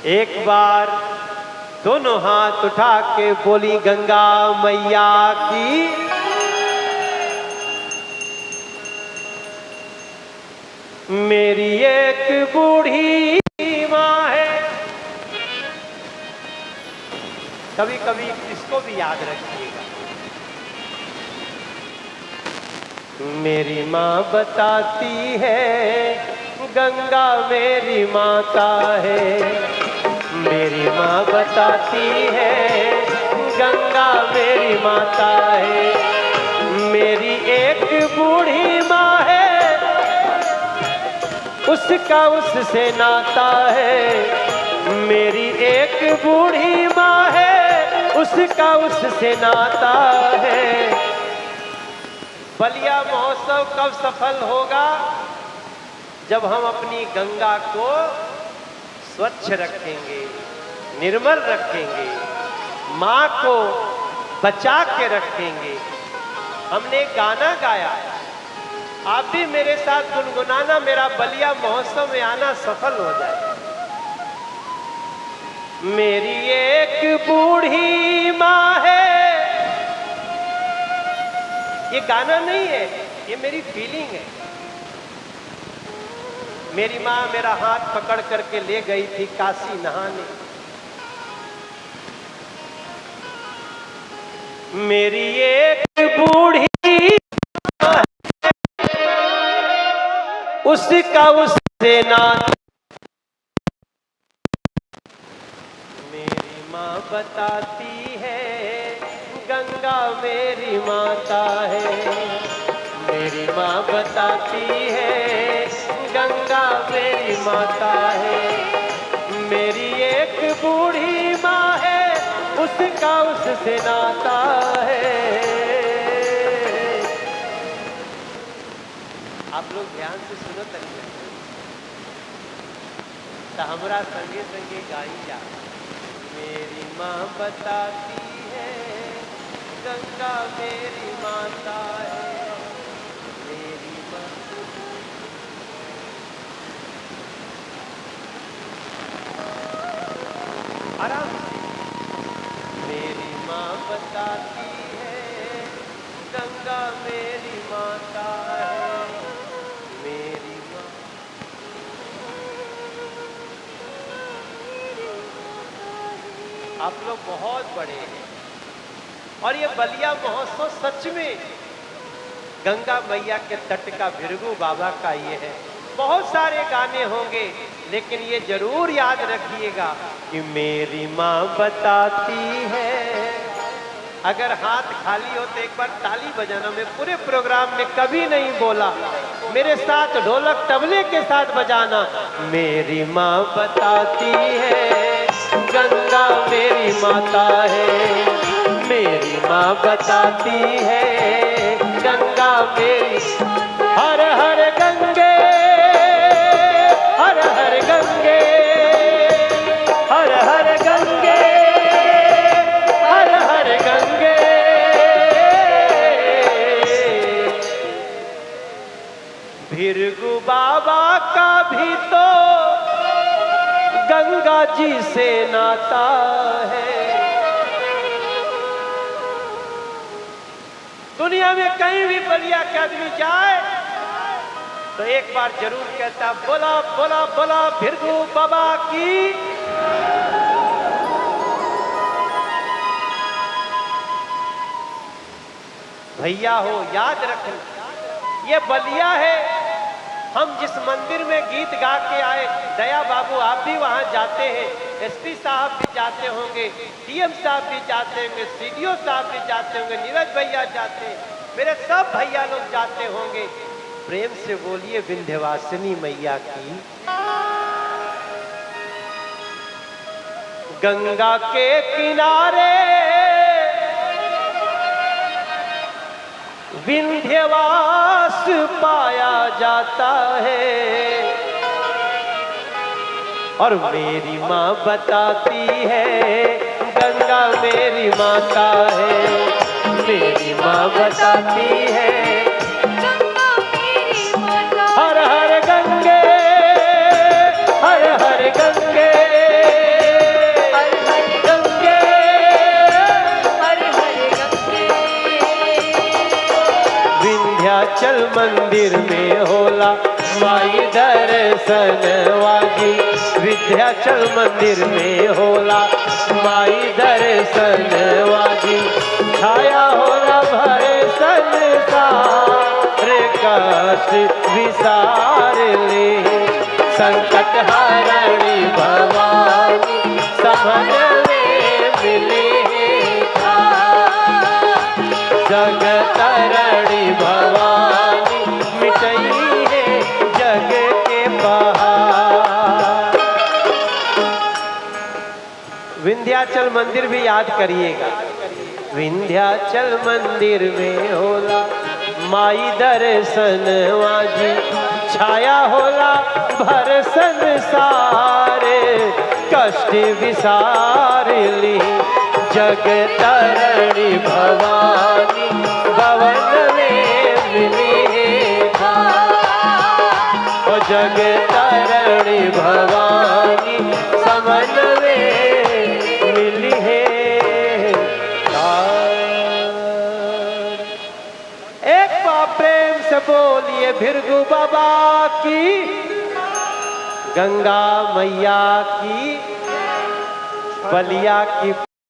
एक बार दोनों हाथ उठा के बोली गंगा मैया की। मेरी एक बूढ़ी माँ है। कभी कभी इसको भी याद रखिएगा। मेरी माँ बताती है गंगा मेरी माता है। मेरी माँ बताती है गंगा मेरी माता है। मेरी एक बूढ़ी माँ है, उसका उससे नाता है। मेरी एक बूढ़ी माँ है, उसका उससे नाता है। बलिया महोत्सव कब सफल होगा? जब हम अपनी गंगा को स्वच्छ रखेंगे, निर्मल रखेंगे, माँ को बचा के रखेंगे। हमने गाना गाया, आप भी मेरे साथ गुनगुनाना, मेरा बलिया महोत्सव में आना सफल हो जाए। मेरी एक बूढ़ी माँ है। ये गाना नहीं है, ये मेरी फीलिंग है। मेरी माँ मेरा हाथ पकड़ करके ले गई थी काशी नहाने। मेरी एक बूढ़ी माँ है, उसका उससे नाता। मेरी माँ बताती है गंगा मेरी माता है। मेरी माँ बताती है गंगा मेरी माता है। मेरी एक बूढ़ी माँ है, उसका उससे नाता है। आप लोग ध्यान से सुनो तरीका तो हमरा संगे संगे गाई जा। मेरी माँ बताती है गंगा मेरी माता है। मेरी माँ आराम से। मेरी माँ बताती है गंगा मेरी माता है। मेरी माँ आप लोग बहुत बड़े हैं और ये बलिया महोत्सव सच में गंगा मैया के तट का, भृगु बाबा का ये है। बहुत सारे गाने होंगे, लेकिन ये जरूर याद रखिएगा कि मेरी माँ बताती है। अगर हाथ खाली हो तो एक बार ताली बजाना। मैं पूरे प्रोग्राम में कभी नहीं बोला, मेरे साथ ढोलक तबले के साथ बजाना। मेरी माँ बताती है गंगा मेरी माता है। मेरी माँ बताती है गंगा मेरी। हर हर गंगे, हर हर गंगे, हर हर गंगे, हर हर गंगे। भृगु बाबा का भी तो गंगा जी से नाता है। दुनिया में कहीं भी बलिया के आदमी जाए तो एक बार जरूर कहता, बोला बोला बोला भृगु बाबा की। भैया हो याद रखना, ये बलिया है। हम जिस मंदिर में गीत गा के आए, दया बाबू आप भी वहां जाते हैं, एसपी साहब भी जाते होंगे, डीएम साहब भी जाते होंगे, सीडीओ साहब भी जाते होंगे, नीरज भैया जाते हैं, मेरे सब भैया लोग जाते होंगे। प्रेम से बोलिए विंध्यवासिनी मैया की। गंगा के किनारे विंध्यवास पाया जाता है। और मेरी माँ बताती है गंगा मेरी माता है। मेरी माँ बताती है गंगा मेरी माता। हर हर गंगे, हर हर गंगे, दर्शनवाजी विंध्याचल मंदिर में होला माई दर्शनवाजी छाया होला भरे संसार कष्ट विसार ले संकट हरणी भवानी सबन में मिले जग तरणी भवानी मिटई है जग के पहाड़। विंध्याचल मंदिर भी याद करिएगा। विंध्याचल मंदिर में होला माई दर्शनवाजी छाया होला भर संसार कष्ट विसार ली जग तरणी भवानी भवन में मिली ओ जग तरणी भवानी समन में मिली है। एक बार प्रेम से बोलिए भृगु बाबा की, गंगा मैया की, बलिया की।